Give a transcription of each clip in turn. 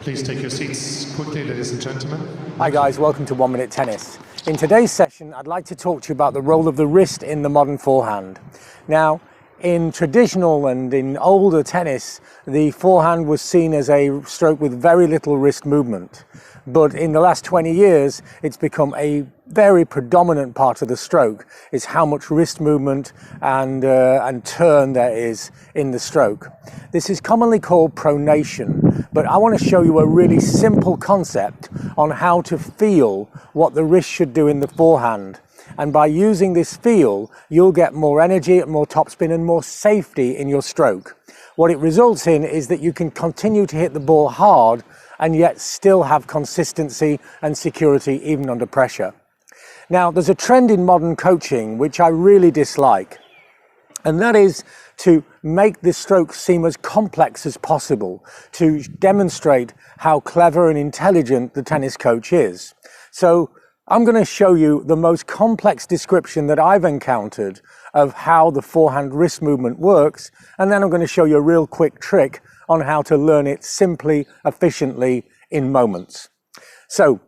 Please take your seats quickly, ladies and gentlemen. Hi guys, welcome to 1 Minute Tennis. In today's session, I'd like to talk to you about the role of the wrist in the modern forehand. Now, in traditional and in older tennis, the forehand was seen as a stroke with very little wrist movement. But in the last 20 years, it's become a very predominant part of the stroke, is how much wrist movement and turn there is in the stroke. This is commonly called pronation, but I want to show you a really simple concept on how to feel what the wrist should do in the forehand. And by using this feel, you'll get more energy, more topspin and more safety in your stroke. What it results in is that you can continue to hit the ball hard and yet still have consistency and security even under pressure. Now, there's a trend in modern coaching which I really dislike, and that is to make the stroke seem as complex as possible, to demonstrate how clever and intelligent the tennis coach is. So I'm going to show you the most complex description that I've encountered of how the forehand wrist movement works, and then I'm going to show you a real quick trick on how to learn it simply, efficiently, in moments. So,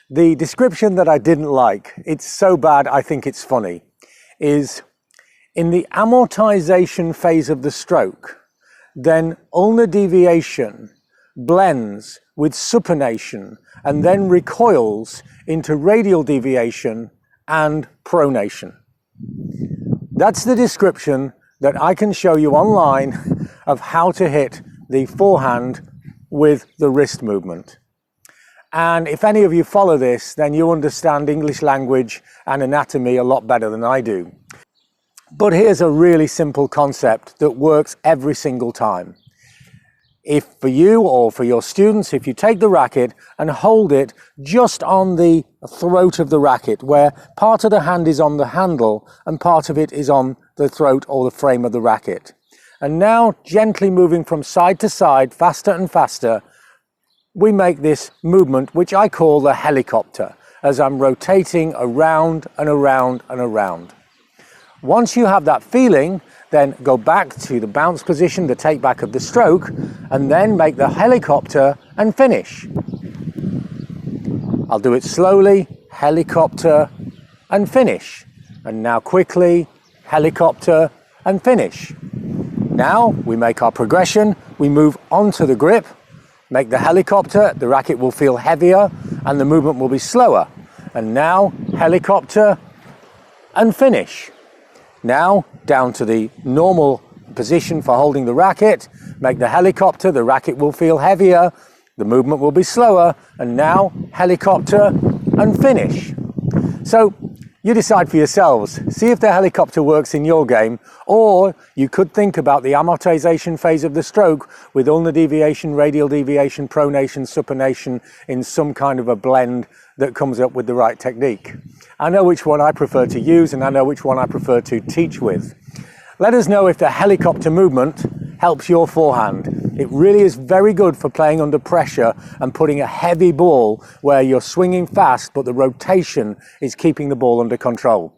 the description that I didn't like, it's so bad I think it's funny, is in the amortization phase of the stroke, then ulnar deviation blends with supination and then recoils into radial deviation and pronation. That's the description that I can show you online of how to hit the forehand with the wrist movement. And if any of you follow this, then you understand English language and anatomy a lot better than I do. But here's a really simple concept that works every single time. If for you or for your students, if you take the racket and hold it just on the throat of the racket, where part of the hand is on the handle and part of it is on the throat or the frame of the racket. And now, gently moving from side to side, faster and faster, we make this movement, which I call the helicopter, as I'm rotating around and around and around. Once you have that feeling, then go back to the bounce position, the take back of the stroke, and then make the helicopter and finish. I'll do it slowly, helicopter and finish. And now quickly, helicopter and finish. Now we make our progression, we move onto the grip, make the helicopter, the racket will feel heavier and the movement will be slower. And now helicopter and finish. Now down to the normal position for holding the racket, make the helicopter, the racket will feel heavier, the movement will be slower, and now helicopter and finish. So you decide for yourselves, see if the helicopter works in your game, or you could think about the amortization phase of the stroke with ulnar deviation, radial deviation, pronation, supination in some kind of a blend that comes up with the right technique. I know which one I prefer to use and I know which one I prefer to teach with. Let us know if the helicopter movement helps your forehand. It really is very good for playing under pressure and putting a heavy ball where you're swinging fast but the rotation is keeping the ball under control.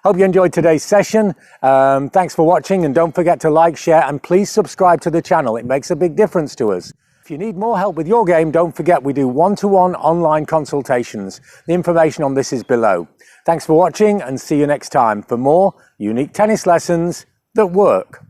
Hope you enjoyed today's session. Thanks for watching, and don't forget to like, share and please subscribe to the channel. It makes a big difference to us. If you need more help with your game, don't forget we do one-to-one online consultations. The information on this is below. Thanks for watching and see you next time for more unique tennis lessons that work.